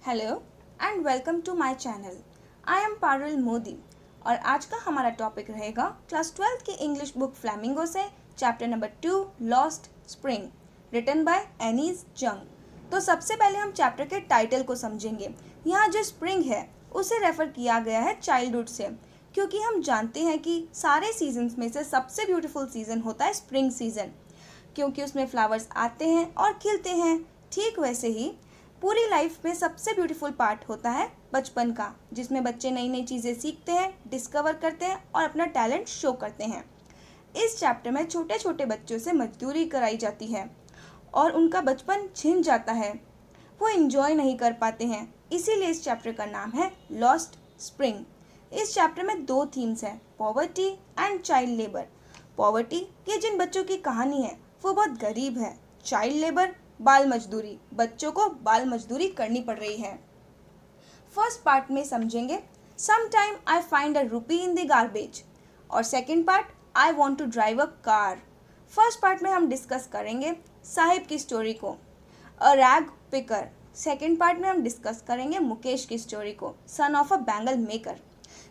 Hello and welcome to my channel. I am Parul Modi और आज का हमारा टॉपिक रहेगा क्लास 12 की इंग्लिश बुक फ्लैमिंगो से chapter number 2 lost spring written by Anees Jung. तो सबसे पहले हम चैप्टर के टाइटल को समझेंगे। यहाँ जो स्प्रिंग है उसे रेफर किया गया है चाइल्डहुड से, क्योंकि हम जानते हैं कि सारे सीजन्स में से सबसे ब्यूटीफुल सीज़न होता है स्प्रिंग सीज़न, क्योंकि उसमें फ्लावर्स आते हैं और खिलते हैं। ठीक वैसे ही पूरी लाइफ में सबसे ब्यूटीफुल पार्ट होता है बचपन का, जिसमें बच्चे नई नई चीज़ें सीखते हैं, डिस्कवर करते हैं और अपना टैलेंट शो करते हैं। इस चैप्टर में छोटे छोटे बच्चों से मजदूरी कराई जाती है और उनका बचपन छिन जाता है, वो इंजॉय नहीं कर पाते हैं। इसीलिए इस चैप्टर का नाम है लॉस्ट स्प्रिंग। इस चैप्टर में दो थीम्स हैं, poverty and child labour. Poverty ये जिन बच्चों की कहानी है वो बहुत गरीब है। चाइल्ड लेबर बाल मजदूरी, बच्चों को बाल मजदूरी करनी पड़ रही है। फर्स्ट पार्ट में समझेंगे some time I find a rupee in the garbage और second part I want to drive a car. First part में हम डिस्कस करेंगे साहिब की स्टोरी को, a rag picker. Second part में हम डिस्कस करेंगे मुकेश की स्टोरी को, son of a bangle maker.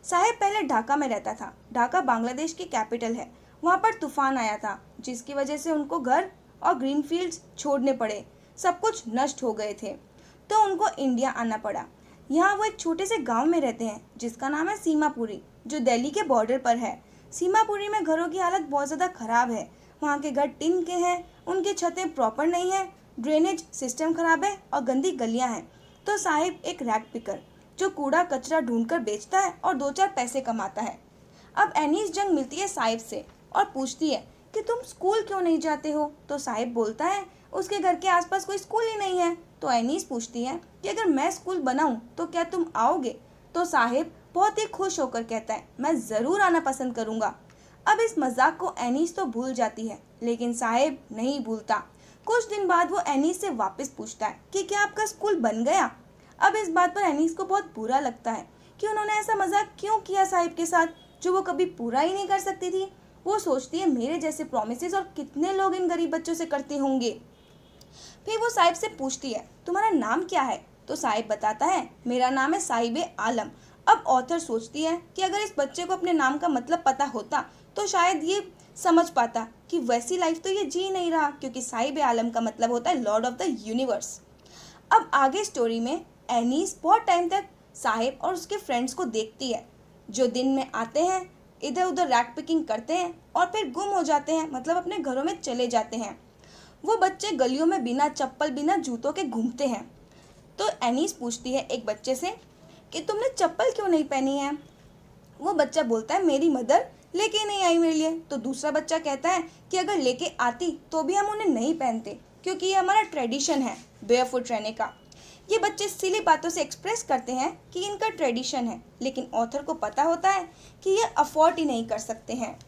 Saheb पहले ढाका में रहता था। ढाका बांग्लादेश की कैपिटल है। वहाँ पर तूफान आया था जिसकी वजह से उनको घर और ग्रीन फील्ड्स छोड़ने पड़े, सब कुछ नष्ट हो गए थे, तो उनको इंडिया आना पड़ा। यहाँ वो एक छोटे से गांव में रहते हैं जिसका नाम है सीमापुरी, जो दिल्ली के बॉर्डर पर है। सीमापुरी में घरों की हालत बहुत ज़्यादा ख़राब है। वहाँ के घर टिन के हैं, उनकी छतें प्रॉपर नहीं है, ड्रेनेज सिस्टम ख़राब है और गंदी गलियाँ हैं। तो साहिब एक रैग पिकर जो कूड़ा कचरा ढूंढकर बेचता है और दो चार पैसे कमाता है। अब एनीस जंग मिलती है साहिब से और पूछती है कि तुम स्कूल क्यों नहीं जाते हो। तो साहिब बोलता है उसके घर के आसपास कोई स्कूल ही नहीं है। तो एनीस पूछती है कि अगर मैं स्कूल बनाऊं तो क्या तुम आओगे। तो साहिब बहुत ही खुश होकर कहता है मैं ज़रूर आना पसंद करूंगा। अब इस मजाक को एनीस तो भूल जाती है, लेकिन साहिब नहीं भूलता। कुछ दिन बाद वो एनीस से वापस पूछता है कि क्या आपका स्कूल बन गया। अब इस बात पर एनीस को बहुत बुरा लगता है कि उन्होंने ऐसा मजाक क्यों किया साहिब के साथ, जो वो कभी पूरा ही नहीं कर सकती थी। वो सोचती है मेरे जैसे प्रॉमिसेस और कितने लोग इन गरीब बच्चों से करते होंगे। फिर वो साहिब से पूछती है तुम्हारा नाम क्या है। तो साहिब बताता है मेरा नाम है साहिब आलम। अब ऑथर सोचती है कि अगर इस बच्चे को अपने नाम का मतलब पता होता तो शायद ये समझ पाता कि वैसी लाइफ तो ये जी नहीं रहा, क्योंकि साहिब आलम का मतलब होता है लॉर्ड ऑफ द यूनिवर्स। अब आगे स्टोरी में एनीस बहुत टाइम तक साहिब और उसके फ्रेंड्स को देखती है, जो दिन में आते हैं, इधर उधर रैक पिकिंग करते हैं और फिर गुम हो जाते हैं, मतलब अपने घरों में चले जाते हैं। वो बच्चे गलियों में बिना चप्पल बिना जूतों के घूमते हैं। तो एनीस पूछती है एक बच्चे से कि तुमने चप्पल क्यों नहीं पहनी है। वो बच्चा बोलता है मेरी मदर लेके नहीं आई मेरे लिए। तो दूसरा बच्चा कहता है कि अगर लेके आती तो भी हम उन्हें नहीं पहनते, क्योंकि ये हमारा ट्रेडिशन है बेयरफुट रहने का। ये बच्चे सिली बातों से एक्सप्रेस करते हैं कि इनका ट्रेडिशन है, लेकिन ऑथर को पता होता है कि ये अफोर्ड ही नहीं कर सकते हैं।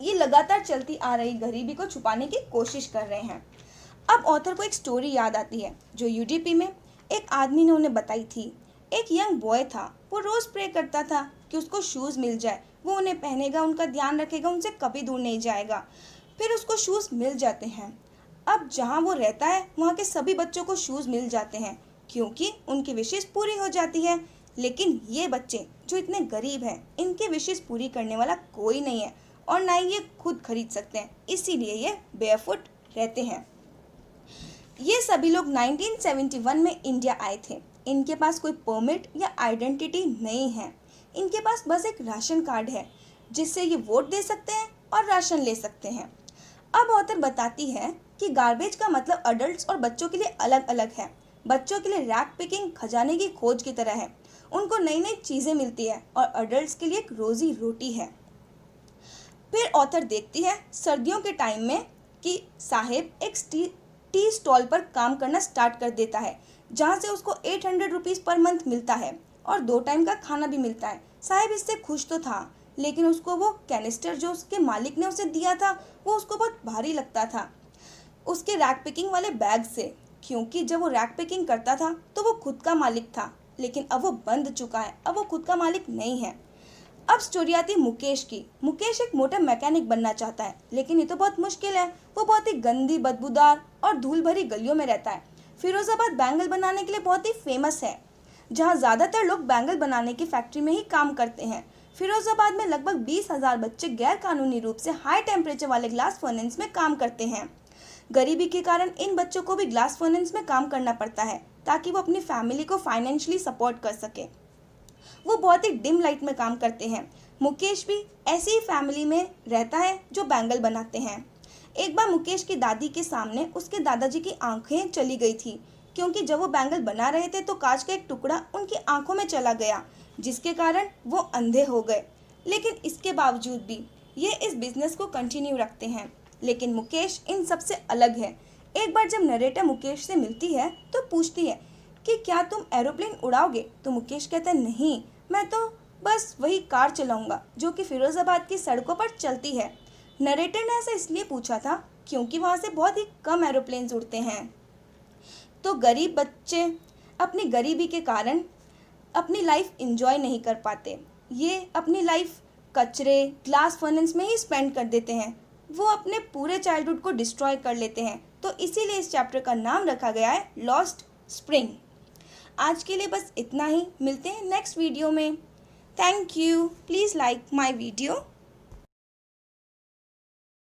ये लगातार चलती आ रही गरीबी को छुपाने की कोशिश कर रहे हैं। अब ऑथर को एक स्टोरी याद आती है जो यूडीपी में एक आदमी ने उन्हें बताई थी। एक यंग बॉय था, वो रोज़ प्रे करता था कि उसको शूज़ मिल जाए, वो उन्हें पहनेगा, उनका ध्यान रखेगा, उनसे कभी दूर नहीं जाएगा। फिर उसको शूज़ मिल जाते हैं। अब जहाँ वो रहता है वहाँ के सभी बच्चों को शूज़ मिल जाते हैं, क्योंकि उनकी विशेष पूरी हो जाती है। लेकिन ये बच्चे जो इतने गरीब हैं, इनकी विशेष पूरी करने वाला कोई नहीं है और ना ही ये खुद खरीद सकते हैं, इसीलिए ये बेयरफुट रहते हैं। ये सभी लोग 1971 में इंडिया आए थे। इनके पास कोई परमिट या आइडेंटिटी नहीं है। इनके पास बस एक राशन कार्ड है जिससे ये वोट दे सकते हैं और राशन ले सकते हैं। अब ऑथर बताती है कि गार्बेज का मतलब अडल्ट्स और बच्चों के लिए अलग अलग है। बच्चों के लिए रैक पिकिंग खजाने की खोज की तरह है, उनको नई नई चीज़ें मिलती है, और अडल्ट्स के लिए एक रोजी रोटी है। फिर ऑथर देखती है सर्दियों के टाइम में कि साहिब एक टी स्टॉल पर काम करना स्टार्ट कर देता है, जहाँ से उसको 800 रुपीज़ पर मंथ मिलता है और 2 टाइम का खाना भी मिलता है। साहिब इससे खुश तो था, लेकिन उसको वो कैनिस्टर जो उसके मालिक ने उसे दिया था वो उसको बहुत भारी लगता था, उसके रैक पिकिंग वाले बैग से, क्योंकि जब वो रैक पिकिंग करता था तो वो खुद का मालिक था, लेकिन अब वो बंद चुका है, अब वो खुद का मालिक नहीं है। अब स्टोरी आती है मुकेश की। मुकेश एक मोटर मैकेनिक बनना चाहता है, लेकिन ये तो बहुत मुश्किल है। वो बहुत ही गंदी, बदबूदार और धूल भरी गलियों में रहता है। फिरोजाबाद बैंगल बनाने के लिए बहुत ही फेमस है, जहां ज़्यादातर लोग बैंगल बनाने की फैक्ट्री में ही काम करते हैं। फिरोजाबाद में लगभग 20,000 बच्चे गैर कानूनी रूप से हाई टेम्परेचर वाले ग्लास फर्नेस में काम करते हैं। गरीबी के कारण इन बच्चों को भी ग्लास फर्नेस में काम करना पड़ता है ताकि वो अपनी फैमिली को फाइनेंशियली सपोर्ट कर सके। वो बहुत ही डिम लाइट में काम करते हैं। मुकेश भी ऐसी ही फैमिली में रहता है जो बैंगल बनाते हैं। एक बार मुकेश की दादी के सामने उसके दादाजी की आंखें चली गई थी, क्योंकि जब वो बैंगल बना रहे थे तो कांच का एक टुकड़ा उनकी आंखों में चला गया, जिसके कारण वो अंधे हो गए। लेकिन इसके बावजूद भी ये इस बिजनेस को कंटिन्यू रखते हैं। लेकिन मुकेश इन सबसे अलग है। एक बार जब नरेटर मुकेश से मिलती है तो पूछती है कि क्या तुम एरोप्लेन उड़ाओगे? तो मुकेश कहता है, नहीं, मैं तो बस वही कार चलाऊंगा जो कि फिरोजाबाद की सड़कों पर चलती है। नरेटर ने ऐसा इसलिए पूछा था क्योंकि वहाँ से बहुत ही कम एरोप्लेन्स उड़ते हैं। तो गरीब बच्चे अपनी गरीबी के कारण अपनी लाइफ एंजॉय नहीं कर पाते। ये अपनी लाइफ कचरे, ग्लास फर्नेस में ही स्पेंड कर देते हैं। वो अपने पूरे चाइल्डहुड को डिस्ट्रॉय कर लेते हैं। तो इसीलिए इस चैप्टर का नाम रखा गया है लॉस्ट स्प्रिंग। आज के लिए बस इतना ही। मिलते हैं नेक्स्ट वीडियो में। Thank you. Please like my video.